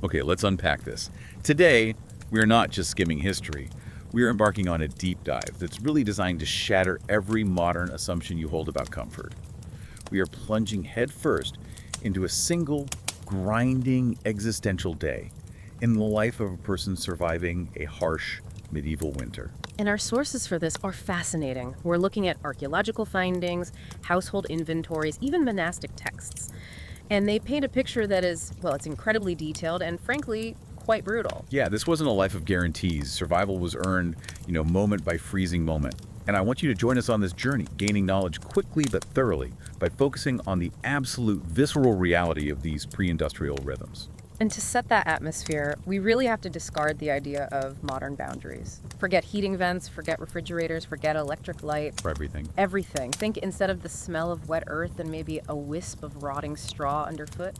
Okay, let's unpack this. Today, we are not just skimming history. We are embarking on a deep dive that's really designed to shatter every modern assumption you hold about comfort. We are plunging headfirst into a single, grinding existential day in the life of a person surviving a harsh medieval winter. And our sources for this are fascinating. We're looking at archaeological findings, household inventories, even monastic texts. And they paint a picture that is, well, it's incredibly detailed and frankly, quite brutal. Yeah, this wasn't a life of guarantees. Survival was earned, moment by freezing moment. And I want you to join us on this journey, gaining knowledge quickly but thoroughly by focusing on the absolute visceral reality of these pre-industrial rhythms. And to set that atmosphere, we really have to discard the idea of modern boundaries. Forget heating vents, forget refrigerators, forget electric light. For everything. Everything. Think instead of the smell of wet earth and maybe a wisp of rotting straw underfoot,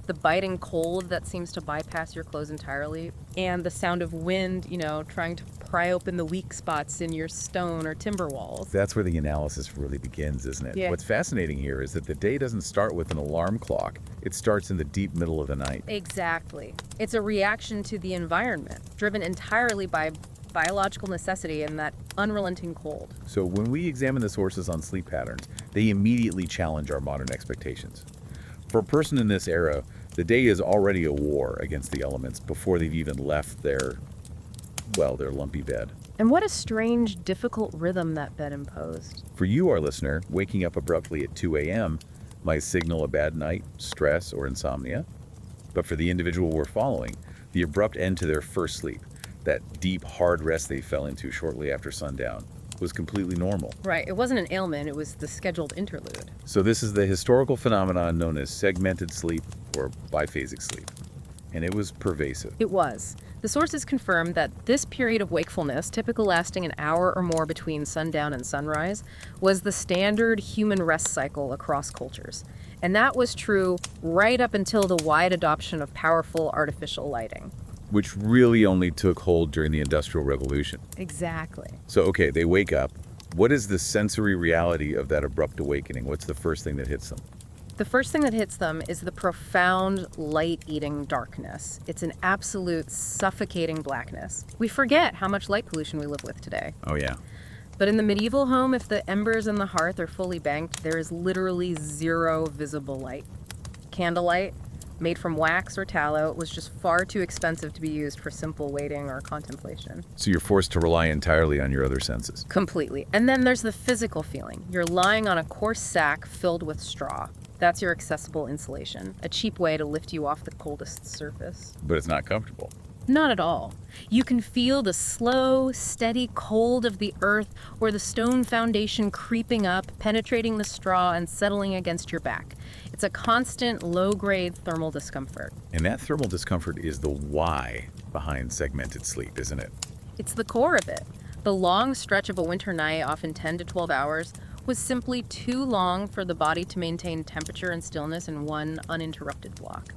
the biting cold that seems to bypass your clothes entirely, and the sound of wind, trying to pry open the weak spots in your stone or timber walls. That's where the analysis really begins, isn't it? Yeah. What's fascinating here is that the day doesn't start with an alarm clock. It starts in the deep middle of the night. Exactly. It's a reaction to the environment, driven entirely by biological necessity and that unrelenting cold. So when we examine the sources on sleep patterns, they immediately challenge our modern expectations. For a person in this era, the day is already a war against the elements before they've even left their lumpy bed. And what a strange, difficult rhythm that bed imposed. For you, our listener, waking up abruptly at 2 a.m. might signal a bad night, stress, or insomnia. But for the individual we're following, the abrupt end to their first sleep, that deep, hard rest they fell into shortly after sundown, was completely normal. Right. It wasn't an ailment, it was the scheduled interlude. So this is the historical phenomenon known as segmented sleep or biphasic sleep. And it was pervasive. It was. The sources confirm that this period of wakefulness, typically lasting an hour or more between sundown and sunrise, was the standard human rest cycle across cultures. And that was true right up until the wide adoption of powerful artificial lighting. Which really only took hold during the Industrial Revolution. Exactly. So, okay, they wake up. What is the sensory reality of that abrupt awakening? What's the first thing that hits them? The first thing that hits them is the profound light-eating darkness. It's an absolute suffocating blackness. We forget how much light pollution we live with today. Oh, yeah. But in the medieval home, if the embers in the hearth are fully banked, there is literally zero visible light. Candlelight, made from wax or tallow, was just far too expensive to be used for simple waiting or contemplation. So you're forced to rely entirely on your other senses. Completely. And then there's the physical feeling. You're lying on a coarse sack filled with straw. That's your accessible insulation, a cheap way to lift you off the coldest surface. But it's not comfortable. Not at all. You can feel the slow, steady cold of the earth or the stone foundation creeping up, penetrating the straw and settling against your back. It's a constant, low-grade thermal discomfort. And that thermal discomfort is the why behind segmented sleep, isn't it? It's the core of it. The long stretch of a winter night, often 10 to 12 hours, was simply too long for the body to maintain temperature and stillness in one uninterrupted block.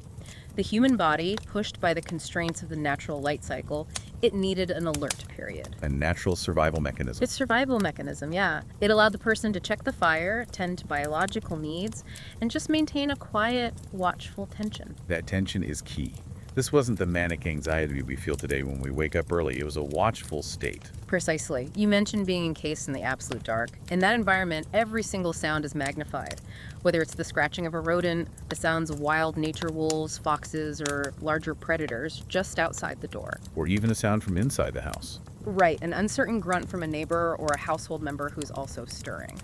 The human body, pushed by the constraints of the natural light cycle, it needed an alert period. A natural survival mechanism. It's a survival mechanism, yeah. It allowed the person to check the fire, tend to biological needs, and just maintain a quiet, watchful tension. That tension is key. This wasn't the manic anxiety we feel today when we wake up early. It was a watchful state. Precisely. You mentioned being encased in the absolute dark. In that environment, every single sound is magnified. Whether it's the scratching of a rodent, the sounds of wild nature wolves, foxes, or larger predators just outside the door. Or even a sound from inside the house. Right, an uncertain grunt from a neighbor or a household member who's also stirring.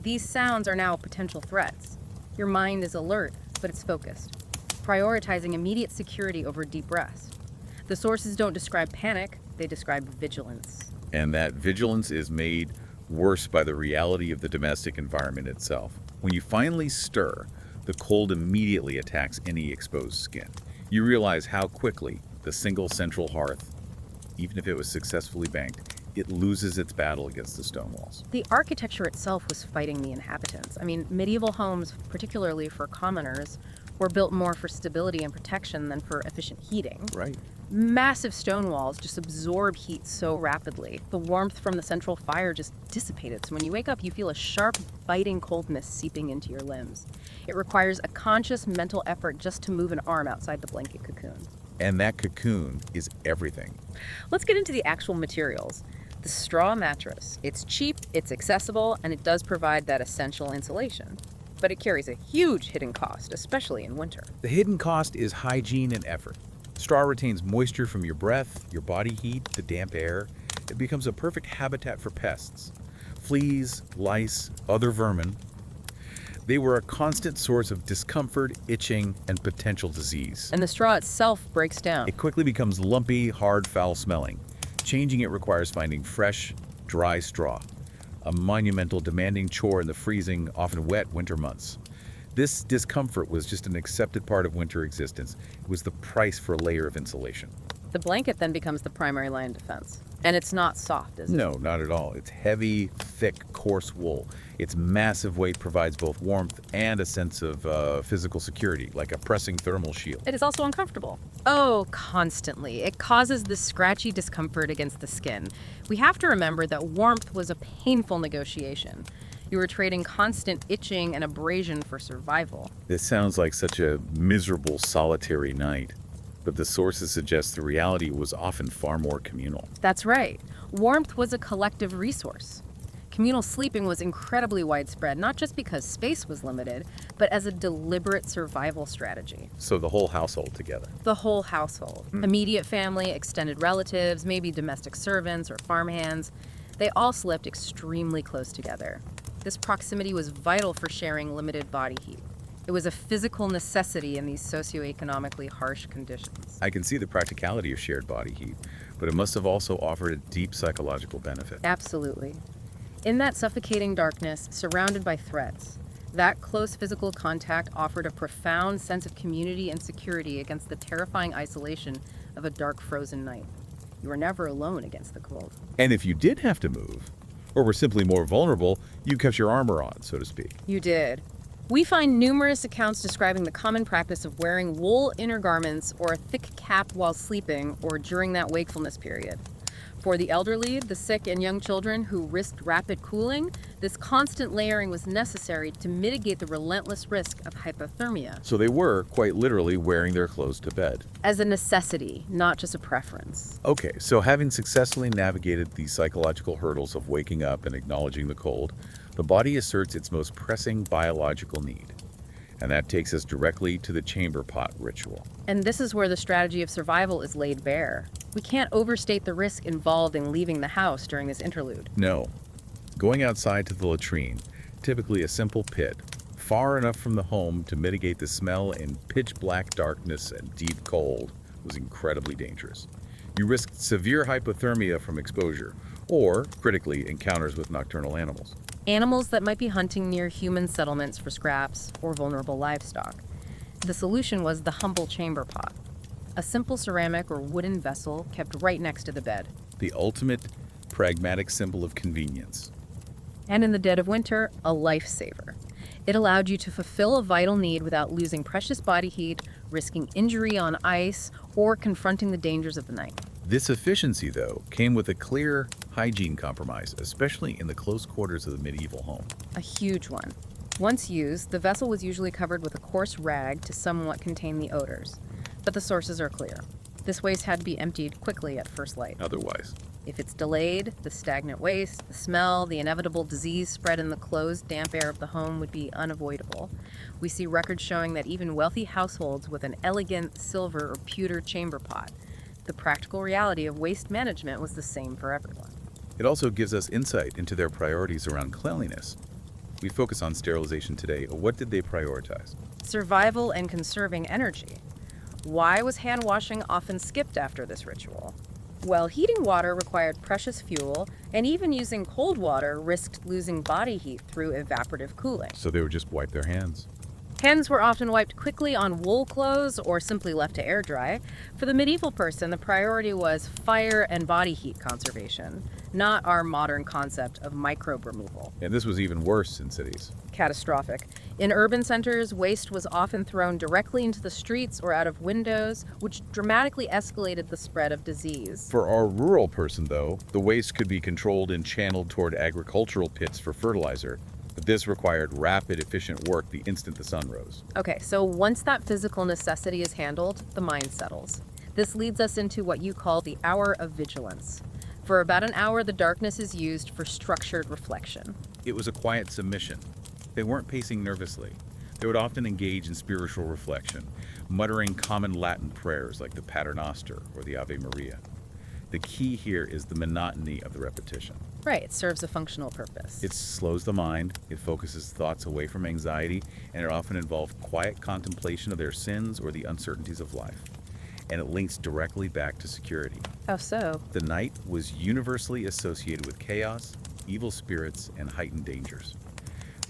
These sounds are now potential threats. Your mind is alert, but it's focused, prioritizing immediate security over deep rest. The sources don't describe panic, they describe vigilance. And that vigilance is made worse by the reality of the domestic environment itself. When you finally stir, the cold immediately attacks any exposed skin. You realize how quickly the single central hearth, even if it was successfully banked, it loses its battle against the stone walls. The architecture itself was fighting the inhabitants. Medieval homes, particularly for commoners, were built more for stability and protection than for efficient heating. Right. Massive stone walls just absorb heat so rapidly. The warmth from the central fire just dissipated. So when you wake up, you feel a sharp, biting coldness seeping into your limbs. It requires a conscious mental effort just to move an arm outside the blanket cocoon. And that cocoon is everything. Let's get into the actual materials. The straw mattress. It's cheap, it's accessible, and it does provide that essential insulation. But it carries a huge hidden cost, especially in winter. The hidden cost is hygiene and effort. Straw retains moisture from your breath, your body heat, the damp air. It becomes a perfect habitat for pests. Fleas, lice, other vermin. They were a constant source of discomfort, itching, and potential disease. And the straw itself breaks down. It quickly becomes lumpy, hard, foul-smelling. Changing it requires finding fresh, dry straw, a monumental, demanding chore in the freezing, often wet winter months. This discomfort was just an accepted part of winter existence. It was the price for a layer of insulation. The blanket then becomes the primary line of defense. And it's not soft, is it? No, not at all. It's heavy, thick, coarse wool. Its massive weight provides both warmth and a sense of physical security, like a pressing thermal shield. It is also uncomfortable. Oh, constantly. It causes this scratchy discomfort against the skin. We have to remember that warmth was a painful negotiation. You were trading constant itching and abrasion for survival. This sounds like such a miserable, solitary night, but the sources suggest the reality was often far more communal. That's right. Warmth was a collective resource. Communal sleeping was incredibly widespread, not just because space was limited, but as a deliberate survival strategy. So the whole household together. The whole household, immediate family, extended relatives, maybe domestic servants or farmhands, they all slept extremely close together. This proximity was vital for sharing limited body heat. It was a physical necessity in these socioeconomically harsh conditions. I can see the practicality of shared body heat, but it must have also offered a deep psychological benefit. Absolutely. In that suffocating darkness, surrounded by threats, that close physical contact offered a profound sense of community and security against the terrifying isolation of a dark, frozen night. You were never alone against the cold. And if you did have to move, or were simply more vulnerable, you kept your armor on, so to speak. You did. We find numerous accounts describing the common practice of wearing wool inner garments or a thick cap while sleeping or during that wakefulness period. For the elderly, the sick, and young children who risked rapid cooling, this constant layering was necessary to mitigate the relentless risk of hypothermia. So they were, quite literally, wearing their clothes to bed. As a necessity, not just a preference. Okay, so having successfully navigated the psychological hurdles of waking up and acknowledging the cold, the body asserts its most pressing biological need. And that takes us directly to the chamber pot ritual. And this is where the strategy of survival is laid bare. We can't overstate the risk involved in leaving the house during this interlude. No. Going outside to the latrine, typically a simple pit, far enough from the home to mitigate the smell in pitch black darkness and deep cold, was incredibly dangerous. You risked severe hypothermia from exposure, or, critically, encounters with nocturnal animals. Animals that might be hunting near human settlements for scraps or vulnerable livestock. The solution was the humble chamber pot, a simple ceramic or wooden vessel kept right next to the bed. The ultimate pragmatic symbol of convenience. And in the dead of winter, a lifesaver. It allowed you to fulfill a vital need without losing precious body heat, risking injury on ice, or confronting the dangers of the night. This efficiency, though, came with a clear hygiene compromise, especially in the close quarters of the medieval home. A huge one. Once used, the vessel was usually covered with a coarse rag to somewhat contain the odors. But the sources are clear. This waste had to be emptied quickly at first light. Otherwise, If it's delayed, the stagnant waste, the smell, the inevitable disease spread in the closed, damp air of the home would be unavoidable. We see records showing that even wealthy households with an elegant silver or pewter chamber pot, the practical reality of waste management was the same for everyone. it also gives us insight into their priorities around cleanliness. We focus on sterilization today. What did they prioritize? Survival and conserving energy. Why was hand washing often skipped after this ritual? Well, heating water required precious fuel, and even using cold water risked losing body heat through evaporative cooling. So they would just wipe their hands. Hands were often wiped quickly on wool clothes or simply left to air dry. For the medieval person, the priority was fire and body heat conservation, not our modern concept of microbe removal. And this was even worse in cities. Catastrophic. In urban centers, waste was often thrown directly into the streets or out of windows, which dramatically escalated the spread of disease. For our rural person, though, the waste could be controlled and channeled toward agricultural pits for fertilizer, But this required rapid, efficient work the instant the sun rose. Okay, so once that physical necessity is handled, the mind settles. This leads us into what you call the hour of vigilance. For about an hour, the darkness is used for structured reflection. It was a quiet submission. They weren't pacing nervously. They would often engage in spiritual reflection, muttering common Latin prayers like the Pater Noster or the Ave Maria. The key here is the monotony of the repetition. Right, it serves a functional purpose. It slows the mind, it focuses thoughts away from anxiety, and it often involves quiet contemplation of their sins or the uncertainties of life. And it links directly back to security. How so? The night was universally associated with chaos, evil spirits, and heightened dangers.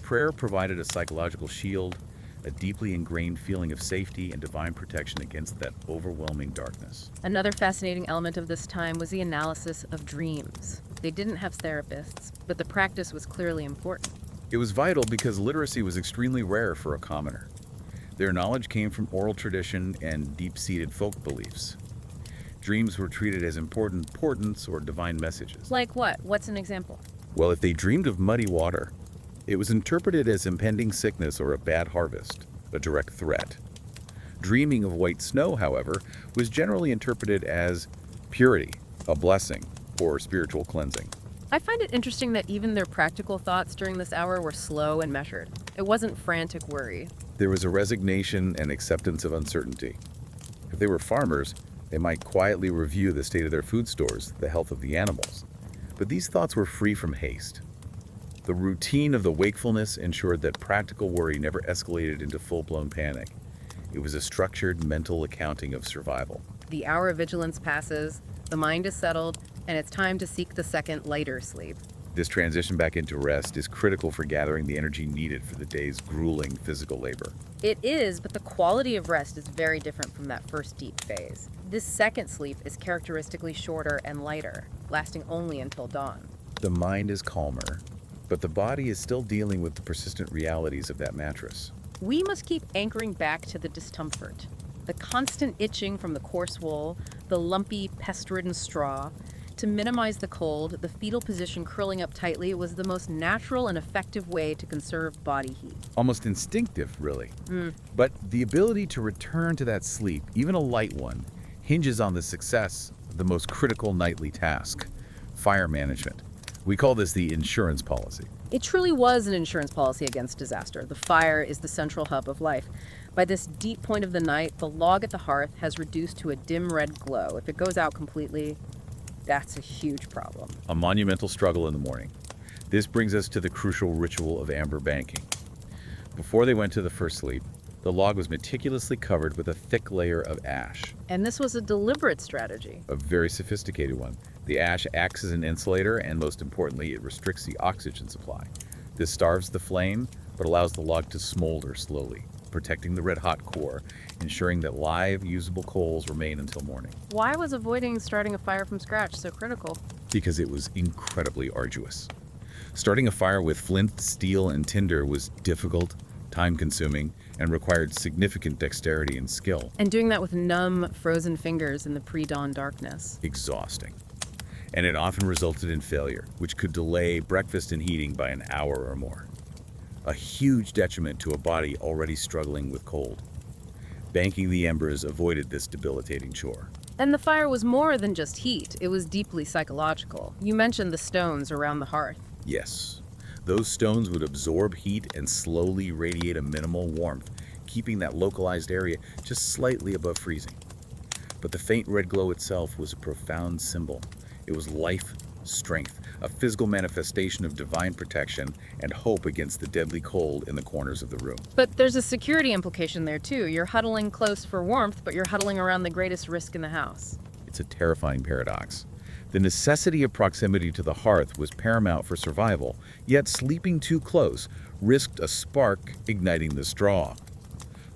Prayer provided a psychological shield, a deeply ingrained feeling of safety and divine protection against that overwhelming darkness. Another fascinating element of this time was the analysis of dreams. They didn't have therapists, but the practice was clearly important. It was vital because literacy was extremely rare for a commoner. Their knowledge came from oral tradition and deep-seated folk beliefs. Dreams were treated as important portents or divine messages. Like what? What's an example? Well, if they dreamed of muddy water, it was interpreted as impending sickness or a bad harvest, a direct threat. Dreaming of white snow, however, was generally interpreted as purity, a blessing, or spiritual cleansing. I find it interesting that even their practical thoughts during this hour were slow and measured. It wasn't frantic worry. There was a resignation and acceptance of uncertainty. If they were farmers, they might quietly review the state of their food stores, the health of the animals. But these thoughts were free from haste. The routine of the wakefulness ensured that practical worry never escalated into full-blown panic. It was a structured mental accounting of survival. The hour of vigilance passes, the mind is settled, and it's time to seek the second, lighter sleep. This transition back into rest is critical for gathering the energy needed for the day's grueling physical labor. It is, but the quality of rest is very different from that first deep phase. This second sleep is characteristically shorter and lighter, lasting only until dawn. The mind is calmer, but the body is still dealing with the persistent realities of that mattress. We must keep anchoring back to the discomfort. The constant itching from the coarse wool, the lumpy, pest-ridden straw. To minimize the cold, the fetal position curling up tightly was the most natural and effective way to conserve body heat. Almost instinctive, really. But the ability to return to that sleep, even a light one, hinges on the success of the most critical nightly task, fire management. We call this the insurance policy. It truly was an insurance policy against disaster. The fire is the central hub of life. By this deep point of the night, the log at the hearth has reduced to a dim red glow. If it goes out completely, that's a huge problem. A monumental struggle in the morning. This brings us to the crucial ritual of amber banking. Before they went to the first sleep, the log was meticulously covered with a thick layer of ash, And this was a deliberate strategy. a very sophisticated one. The ash acts as an insulator, and most importantly, it restricts the oxygen supply. This starves the flame, but allows the log to smolder slowly, protecting the red-hot core, ensuring that live, usable coals remain until morning. Why was avoiding starting a fire from scratch so critical? Because it was incredibly arduous. Starting a fire with flint, steel, and tinder was difficult, time-consuming, and required significant dexterity and skill. And doing that with numb, frozen fingers in the pre-dawn darkness. Exhausting. And it often resulted in failure, which could delay breakfast and heating by an hour or more. A huge detriment to a body already struggling with cold. Banking the embers avoided this debilitating chore. And the fire was more than just heat. It was deeply psychological. You mentioned the stones around the hearth. Yes, those stones would absorb heat and slowly radiate a minimal warmth, keeping that localized area just slightly above freezing. But the faint red glow itself was a profound symbol. It was life, strength, a physical manifestation of divine protection and hope against the deadly cold in the corners of the room. But there's a security implication there too. You're huddling close for warmth, but you're huddling around the greatest risk in the house. It's a terrifying paradox. The necessity of proximity to the hearth was paramount for survival, yet sleeping too close risked a spark igniting the straw.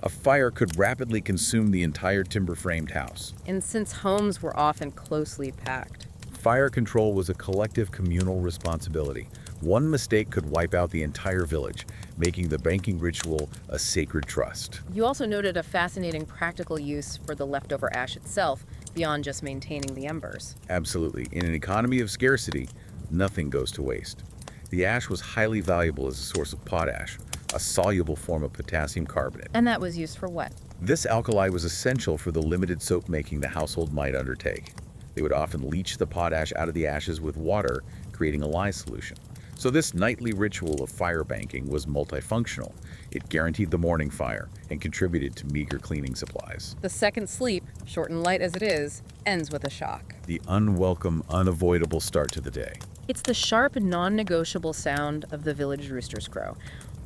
A fire could rapidly consume the entire timber-framed house. And since homes were often closely packed, Fire control was a collective communal responsibility. One mistake could wipe out the entire village, making the banking ritual a sacred trust. you also noted a fascinating practical use for the leftover ash itself, beyond just maintaining the embers. Absolutely. In an economy of scarcity, nothing goes to waste. The ash was highly valuable as a source of potash, a soluble form of potassium carbonate. And that was used for what? This alkali was essential for the limited soap making the household might undertake. They would often leach the potash out of the ashes with water, creating a lye solution. So this nightly ritual of fire banking was multifunctional. It guaranteed the morning fire and contributed to meager cleaning supplies. The second sleep, short and light as it is, ends with a shock. The unwelcome, unavoidable start to the day. It's the sharp, non-negotiable sound of the village rooster's crow.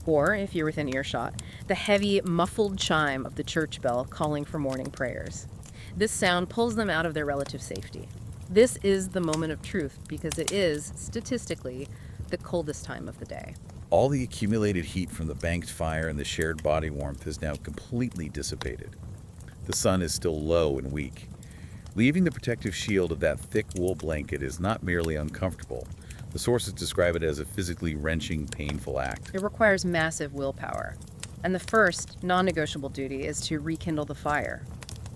Or, if you're within earshot, the heavy, muffled chime of the church bell calling for morning prayers. This sound pulls them out of their relative safety. This is the moment of truth because it is, statistically, the coldest time of the day. All the accumulated heat from the banked fire and the shared body warmth is now completely dissipated. The sun is still low and weak. Leaving the protective shield of that thick wool blanket is not merely uncomfortable. The sources describe it as a physically wrenching, painful act. It requires massive willpower. And the first, non-negotiable duty is to rekindle the fire.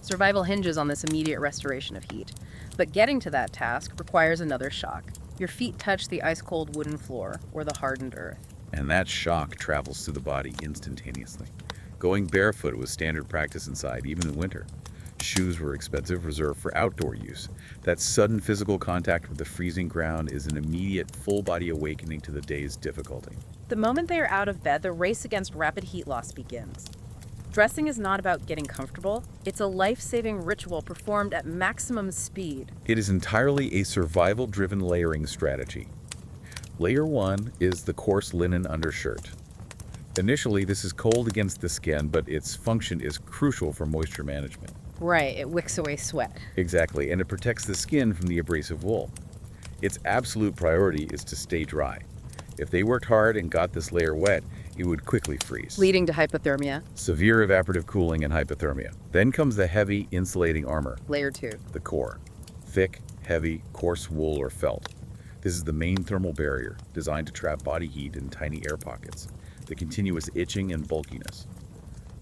Survival hinges on this immediate restoration of heat. But getting to that task requires another shock. Your feet touch the ice-cold wooden floor or the hardened earth. And that shock travels through the body instantaneously. Going barefoot was standard practice inside, even in winter. Shoes were expensive, reserved for outdoor use. That sudden physical contact with the freezing ground is an immediate, full-body awakening to the day's difficulty. The moment they are out of bed, the race against rapid heat loss begins. Dressing is not about getting comfortable. It's a life-saving ritual performed at maximum speed. It is entirely a survival-driven layering strategy. Layer 1 is the coarse linen undershirt. Initially, this is cold against the skin, but its function is crucial for moisture management. Right, it wicks away sweat. Exactly, and it protects the skin from the abrasive wool. Its absolute priority is to stay dry. If they worked hard and got this layer wet, it would quickly freeze, Leading to hypothermia. severe evaporative cooling and hypothermia. Then comes the heavy insulating armor, Layer 2. the core. Thick, heavy, coarse wool or felt. This is the main thermal barrier, designed to trap body heat in tiny air pockets. The continuous itching and bulkiness.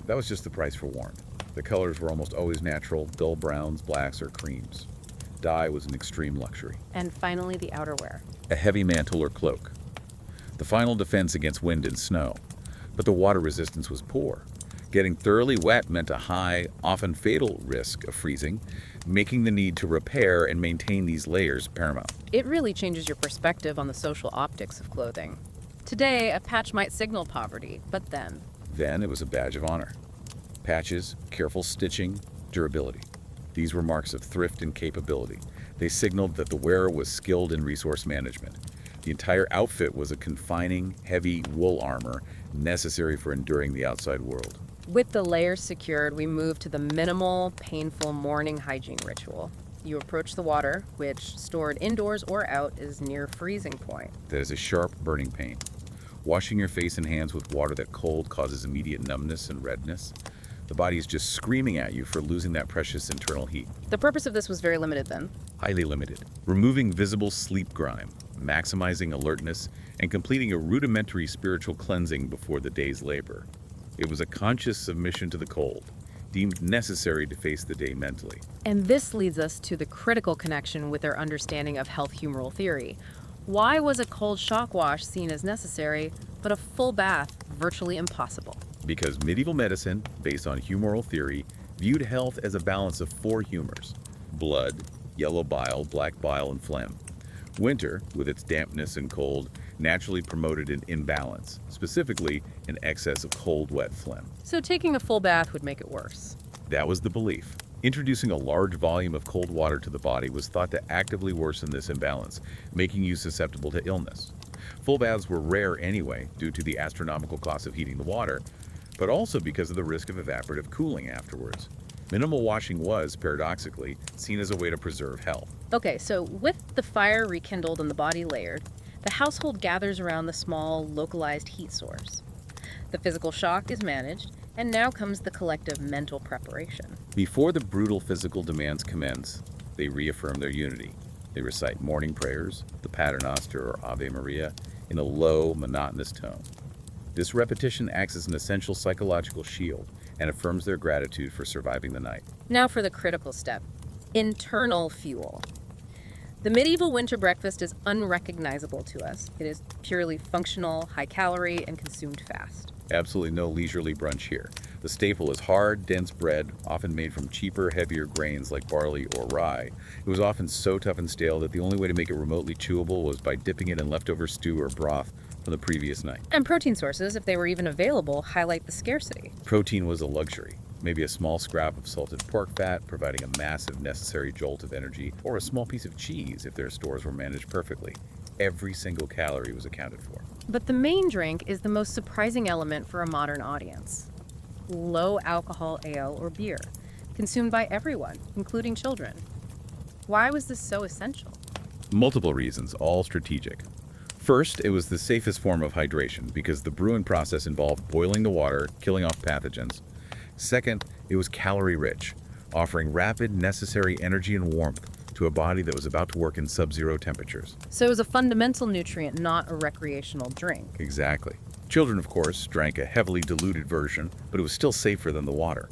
That was just the price for warmth. The colors were almost always natural, dull browns, blacks, or creams. Dye was an extreme luxury. And finally, the outerwear. A heavy mantle or cloak. The final defense against wind and snow. But the water resistance was poor. Getting thoroughly wet meant a high, often fatal risk of freezing, making the need to repair and maintain these layers paramount. It really changes your perspective on the social optics of clothing. Today, a patch might signal poverty, but then, Then it was a badge of honor. Patches, careful stitching, durability. These were marks of thrift and capability. They signaled that the wearer was skilled in resource management. The entire outfit was a confining, heavy wool armor necessary for enduring the outside world. with the layers secured, we move to the minimal, painful morning hygiene ritual. You approach the water, which, stored indoors or out, is near freezing point. That is a sharp, burning pain. Washing your face and hands with water that cold causes immediate numbness and redness. The body is just screaming at you for losing that precious internal heat. The purpose of this was very limited then. Highly limited. Removing visible sleep grime, maximizing alertness, and completing a rudimentary spiritual cleansing before the day's labor. It was a conscious submission to the cold, deemed necessary to face the day mentally. And this leads us to the critical connection with our understanding of health humoral theory. Why was a cold shock wash seen as necessary, but a full bath virtually impossible? Because medieval medicine, based on humoral theory, viewed health as a balance of four humors: blood, yellow bile, black bile, and phlegm. Winter, with its dampness and cold, naturally promoted an imbalance, specifically an excess of cold, wet phlegm. So taking a full bath would make it worse. That was the belief. Introducing a large volume of cold water to the body was thought to actively worsen this imbalance, making you susceptible to illness. Full baths were rare anyway, due to the astronomical cost of heating the water, but also because of the risk of evaporative cooling afterwards. Minimal washing was, paradoxically, seen as a way to preserve health. Okay, so with the fire rekindled and the body layered, the household gathers around the small, localized heat source. The physical shock is managed, and now comes the collective mental preparation. Before the brutal physical demands commence, they reaffirm their unity. They recite morning prayers, the Paternoster or Ave Maria, in a low, monotonous tone. This repetition acts as an essential psychological shield and affirms their gratitude for surviving the night. Now for the critical step, internal fuel. The medieval winter breakfast is unrecognizable to us. It is purely functional, high calorie, and consumed fast. Absolutely no leisurely brunch here. The staple is hard, dense bread, often made from cheaper, heavier grains like barley or rye. It was often so tough and stale that the only way to make it remotely chewable was by dipping it in leftover stew or broth from the previous night. And protein sources, if they were even available, highlight the scarcity. Protein was a luxury. Maybe a small scrap of salted pork fat, providing a massive necessary jolt of energy, or a small piece of cheese if their stores were managed perfectly. Every single calorie was accounted for. But the main drink is the most surprising element for a modern audience. Low alcohol ale or beer, consumed by everyone, including children. Why was this so essential? Multiple reasons, all strategic. First, it was the safest form of hydration because the brewing process involved boiling the water, killing off pathogens. Second, it was calorie-rich, offering rapid, necessary energy and warmth to a body that was about to work in sub-zero temperatures. So it was a fundamental nutrient, not a recreational drink. Exactly. Children, of course, drank a heavily diluted version, but it was still safer than the water.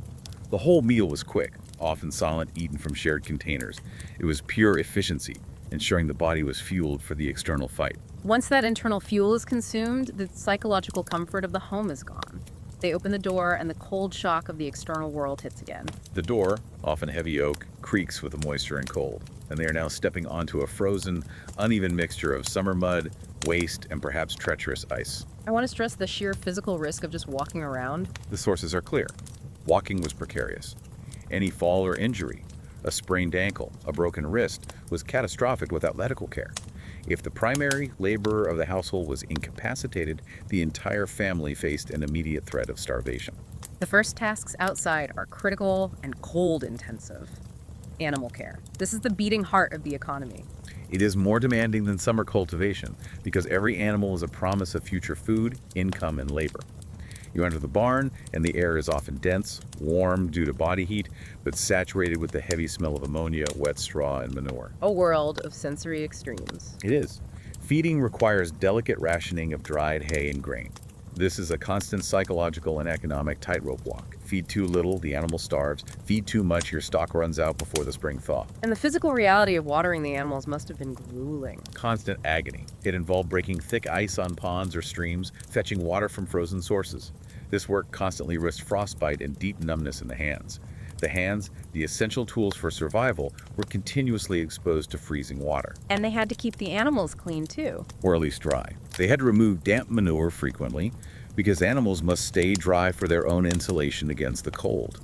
The whole meal was quick, often silent, eaten from shared containers. It was pure efficiency, ensuring the body was fueled for the external fight. Once that internal fuel is consumed, the psychological comfort of the home is gone. They open the door and the cold shock of the external world hits again. The door, often heavy oak, creaks with the moisture and cold, and they are now stepping onto a frozen, uneven mixture of summer mud, waste, and perhaps treacherous ice. I want to stress the sheer physical risk of just walking around. The sources are clear. Walking was precarious. Any fall or injury, a sprained ankle, a broken wrist, was catastrophic without medical care. If the primary laborer of the household was incapacitated, the entire family faced an immediate threat of starvation. The first tasks outside are critical and cold intensive. Animal care. This is the beating heart of the economy. It is more demanding than summer cultivation because every animal is a promise of future food, income, and labor. You enter the barn, and the air is often dense, warm due to body heat, but saturated with the heavy smell of ammonia, wet straw, and manure. A world of sensory extremes. It is. Feeding requires delicate rationing of dried hay and grain. This is a constant psychological and economic tightrope walk. Feed too little, the animal starves. Feed too much, your stock runs out before the spring thaw. And the physical reality of watering the animals must have been grueling. Constant agony. It involved breaking thick ice on ponds or streams, fetching water from frozen sources. This work constantly risked frostbite and deep numbness in the hands. The hands, the essential tools for survival, were continuously exposed to freezing water. And they had to keep the animals clean too. Or at least dry. They had to remove damp manure frequently because animals must stay dry for their own insulation against the cold.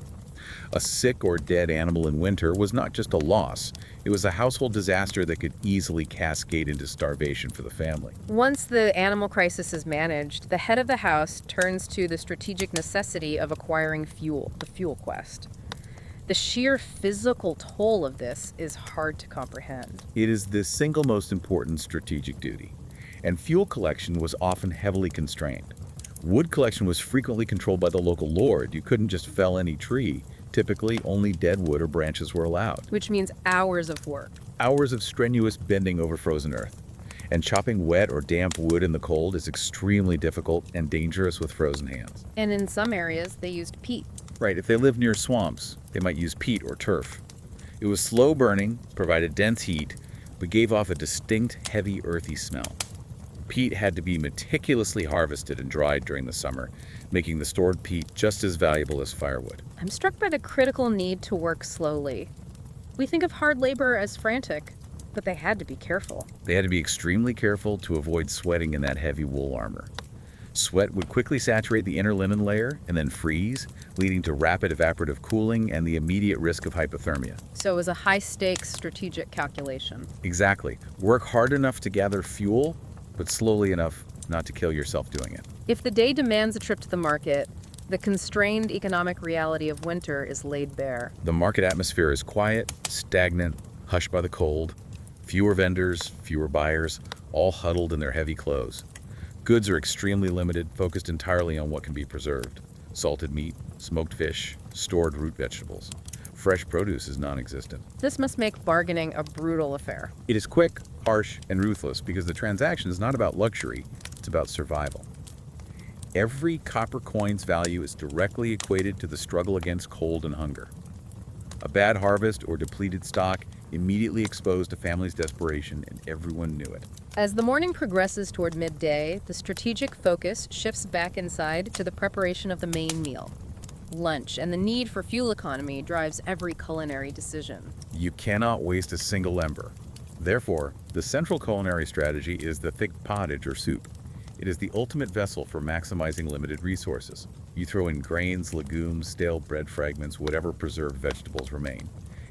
A sick or dead animal in winter was not just a loss, it was a household disaster that could easily cascade into starvation for the family. Once the animal crisis is managed, the head of the house turns to the strategic necessity of acquiring fuel, the fuel quest. The sheer physical toll of this is hard to comprehend. It is the single most important strategic duty, and fuel collection was often heavily constrained. Wood collection was frequently controlled by the local lord. You couldn't just fell any tree. Typically, only dead wood or branches were allowed. Which means hours of work. Hours of strenuous bending over frozen earth. And chopping wet or damp wood in the cold is extremely difficult and dangerous with frozen hands. And in some areas, they used peat. Right, if they lived near swamps, they might use peat or turf. It was slow burning, provided dense heat, but gave off a distinct, heavy, earthy smell. Peat had to be meticulously harvested and dried during the summer, making the stored peat just as valuable as firewood. I'm struck by the critical need to work slowly. We think of hard labor as frantic, but they had to be careful. They had to be extremely careful to avoid sweating in that heavy wool armor. Sweat would quickly saturate the inner linen layer and then freeze, leading to rapid evaporative cooling and the immediate risk of hypothermia. So it was a high-stakes strategic calculation. Exactly. Work hard enough to gather fuel, but slowly enough not to kill yourself doing it. If the day demands a trip to the market, the constrained economic reality of winter is laid bare. The market atmosphere is quiet, stagnant, hushed by the cold. Fewer vendors, fewer buyers, all huddled in their heavy clothes. Goods are extremely limited, focused entirely on what can be preserved. Salted meat, smoked fish, stored root vegetables. Fresh produce is non-existent. This must make bargaining a brutal affair. It is quick, harsh, and ruthless because the transaction is not about luxury, it's about survival. Every copper coin's value is directly equated to the struggle against cold and hunger. A bad harvest or depleted stock immediately exposed a family's desperation, and everyone knew it. As the morning progresses toward midday, the strategic focus shifts back inside to the preparation of the main meal. Lunch and the need for fuel economy drives every culinary decision. You cannot waste a single ember. Therefore, the central culinary strategy is the thick pottage or soup. It is the ultimate vessel for maximizing limited resources. You throw in grains, legumes, stale bread fragments, whatever preserved vegetables remain.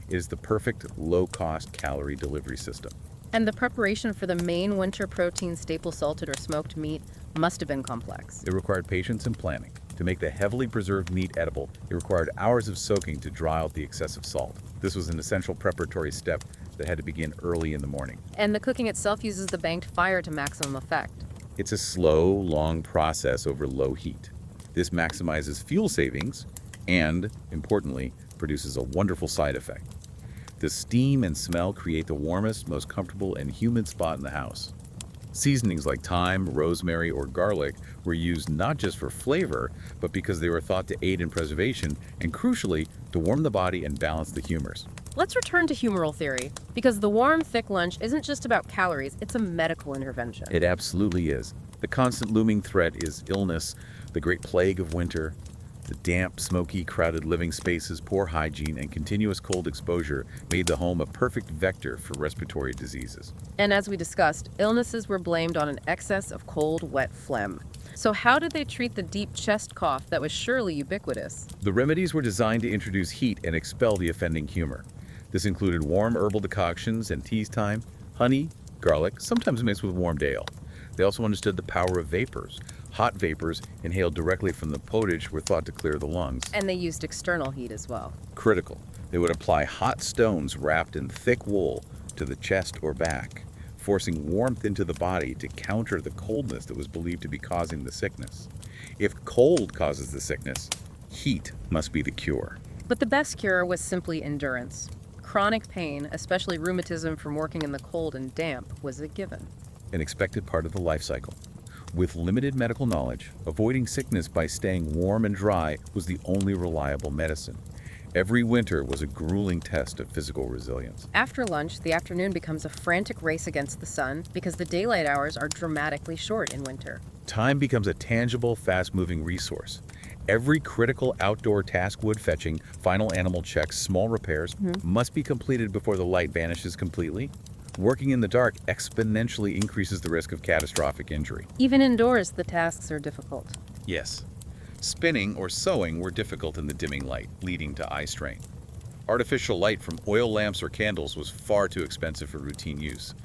It is the perfect low-cost calorie delivery system. And the preparation for the main winter protein staple salted or smoked meat must have been complex. It required patience and planning. To make the heavily preserved meat edible, it required hours of soaking to draw out the excessive salt. This was an essential preparatory step that had to begin early in the morning. And the cooking itself uses the banked fire to maximum effect. It's a slow, long process over low heat. This maximizes fuel savings and, importantly, produces a wonderful side effect. The steam and smell create the warmest, most comfortable, and humid spot in the house. Seasonings like thyme, rosemary, or garlic were used not just for flavor, but because they were thought to aid in preservation and, crucially, to warm the body and balance the humors. Let's return to humoral theory, because the warm, thick lunch isn't just about calories, it's a medical intervention. It absolutely is. The constant looming threat is illness, the great plague of winter. The damp, smoky, crowded living spaces, poor hygiene, and continuous cold exposure made the home a perfect vector for respiratory diseases. And as we discussed, illnesses were blamed on an excess of cold, wet phlegm. So how did they treat the deep chest cough that was surely ubiquitous? The remedies were designed to introduce heat and expel the offending humor. This included warm herbal decoctions and teas time, honey, garlic, sometimes mixed with warmed ale. They also understood the power of vapors. Hot vapors inhaled directly from the pottage were thought to clear the lungs. And they used external heat as well. Critical. They would apply hot stones wrapped in thick wool to the chest or back, forcing warmth into the body to counter the coldness that was believed to be causing the sickness. If cold causes the sickness, heat must be the cure. But the best cure was simply endurance. Chronic pain, especially rheumatism from working in the cold and damp, was a given. An expected part of the life cycle. With limited medical knowledge, avoiding sickness by staying warm and dry was the only reliable medicine. Every winter was a grueling test of physical resilience. After lunch, the afternoon becomes a frantic race against the sun because the daylight hours are dramatically short in winter. Time becomes a tangible, fast-moving resource. Every critical outdoor task, wood fetching, final animal checks, small repairs, must be completed before the light vanishes completely. Working in the dark exponentially increases the risk of catastrophic injury. Even indoors, the tasks are difficult. Yes. Spinning or sewing were difficult in the dimming light, leading to eye strain. Artificial light from oil lamps or candles was far too expensive for routine use.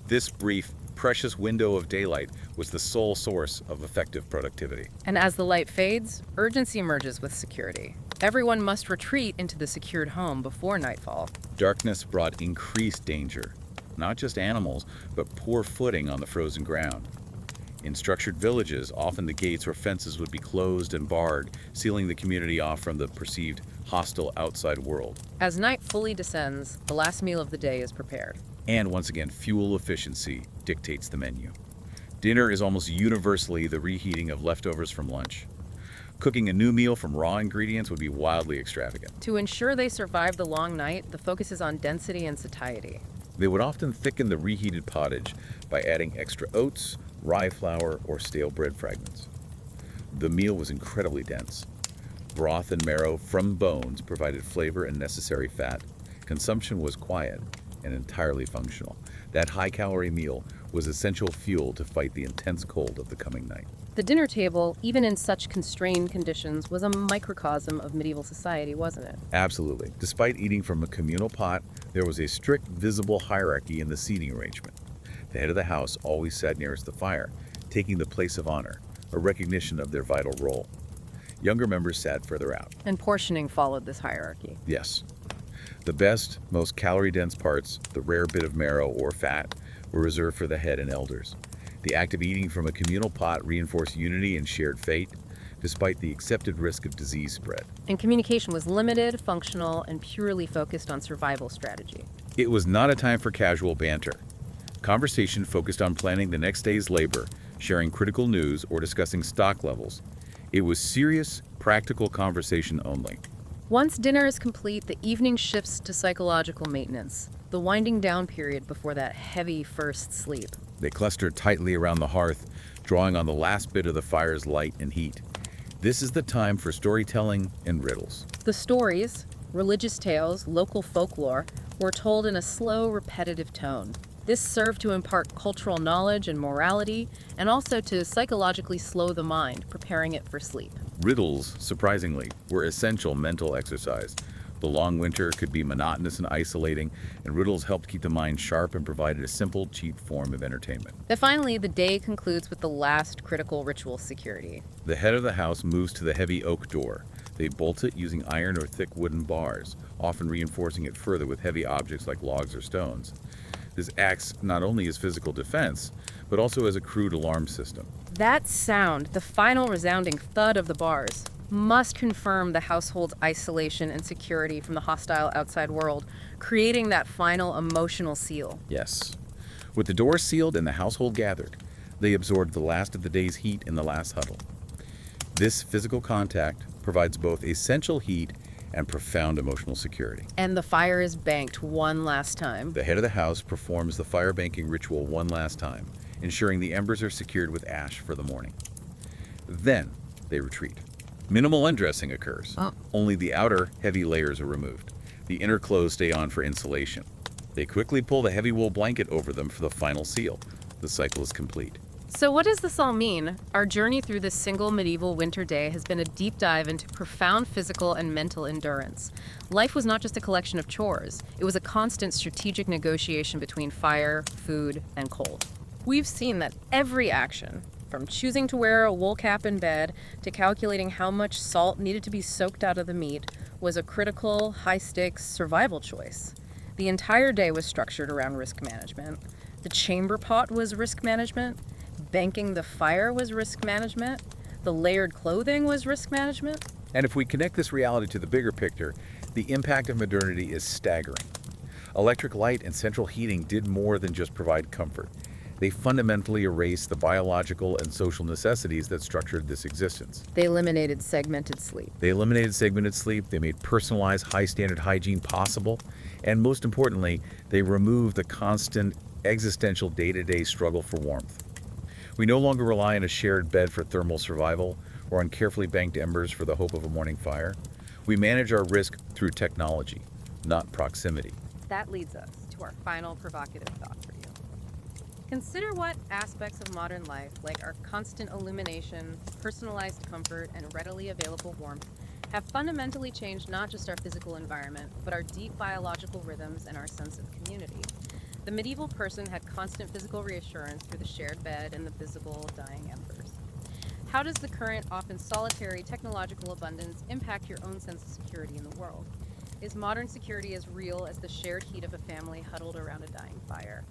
This brief, precious window of daylight was the sole source of effective productivity. And as the light fades, urgency emerges with security. Everyone must retreat into the secured home before nightfall. Darkness brought increased danger. Not just animals, but poor footing on the frozen ground. In structured villages, often the gates or fences would be closed and barred, sealing the community off from the perceived hostile outside world. As night fully descends, the last meal of the day is prepared. And once again, fuel efficiency dictates the menu. Dinner is almost universally the reheating of leftovers from lunch. Cooking a new meal from raw ingredients would be wildly extravagant. To ensure they survive the long night, the focus is on density and satiety. They would often thicken the reheated pottage by adding extra oats, rye flour, or stale bread fragments. The meal was incredibly dense. Broth and marrow from bones provided flavor and necessary fat. Consumption was quiet and entirely functional. That high-calorie meal was essential fuel to fight the intense cold of the coming night. The dinner table, even in such constrained conditions, was a microcosm of medieval society, wasn't it? Absolutely. Despite eating from a communal pot, there was a strict, visible hierarchy in the seating arrangement. The head of the house always sat nearest the fire, taking the place of honor, a recognition of their vital role. Younger members sat further out. And portioning followed this hierarchy. Yes. The best, most calorie-dense parts, the rare bit of marrow or fat, were reserved for the head and elders. The act of eating from a communal pot reinforced unity and shared fate, despite the accepted risk of disease spread. And communication was limited, functional, and purely focused on survival strategy. It was not a time for casual banter. Conversation focused on planning the next day's labor, sharing critical news, or discussing stock levels. It was serious, practical conversation only. Once dinner is complete, the evening shifts to psychological maintenance, the winding down period before that heavy first sleep. They cluster tightly around the hearth, drawing on the last bit of the fire's light and heat. This is the time for storytelling and riddles. The stories, religious tales, local folklore, were told in a slow, repetitive tone. This served to impart cultural knowledge and morality, and also to psychologically slow the mind, preparing it for sleep. Riddles, surprisingly, were essential mental exercise. The long winter could be monotonous and isolating, and riddles helped keep the mind sharp and provided a simple, cheap form of entertainment. But finally, the day concludes with the last critical ritual: security. The head of the house moves to the heavy oak door. They bolt it using iron or thick wooden bars, often reinforcing it further with heavy objects like logs or stones. This acts not only as physical defense, but also as a crude alarm system. That sound, the final resounding thud of the bars, must confirm the household's isolation and security from the hostile outside world, creating that final emotional seal. Yes. With the door sealed and the household gathered, they absorbed the last of the day's heat in the last huddle. This physical contact provides both essential heat and profound emotional security. And the fire is banked one last time. The head of the house performs the fire banking ritual one last time, ensuring the embers are secured with ash for the morning. Then they retreat. Minimal undressing occurs. Only the outer heavy layers are removed. The inner clothes stay on for insulation. They quickly pull the heavy wool blanket over them for the final seal. The cycle is complete. So what does this all mean? Our journey through this single medieval winter day has been a deep dive into profound physical and mental endurance. Life was not just a collection of chores. It was a constant strategic negotiation between fire, food, and cold. We've seen that every action, from choosing to wear a wool cap in bed to calculating how much salt needed to be soaked out of the meat, was a critical, high-stakes survival choice. The entire day was structured around risk management. The chamber pot was risk management. Banking the fire was risk management. The layered clothing was risk management. And if we connect this reality to the bigger picture, the impact of modernity is staggering. Electric light and central heating did more than just provide comfort. They fundamentally erased the biological and social necessities that structured this existence. They eliminated segmented sleep. They made personalized, high-standard hygiene possible, and most importantly, they removed the constant existential day-to-day struggle for warmth. We no longer rely on a shared bed for thermal survival or on carefully banked embers for the hope of a morning fire. We manage our risk through technology, not proximity. That leads us to our final provocative thought for you. Consider what aspects of modern life, like our constant illumination, personalized comfort, and readily available warmth, have fundamentally changed not just our physical environment, but our deep biological rhythms and our sense of community. The medieval person had constant physical reassurance through the shared bed and the visible dying embers. How does the current, often solitary, technological abundance impact your own sense of security in the world? Is modern security as real as the shared heat of a family huddled around a dying fire?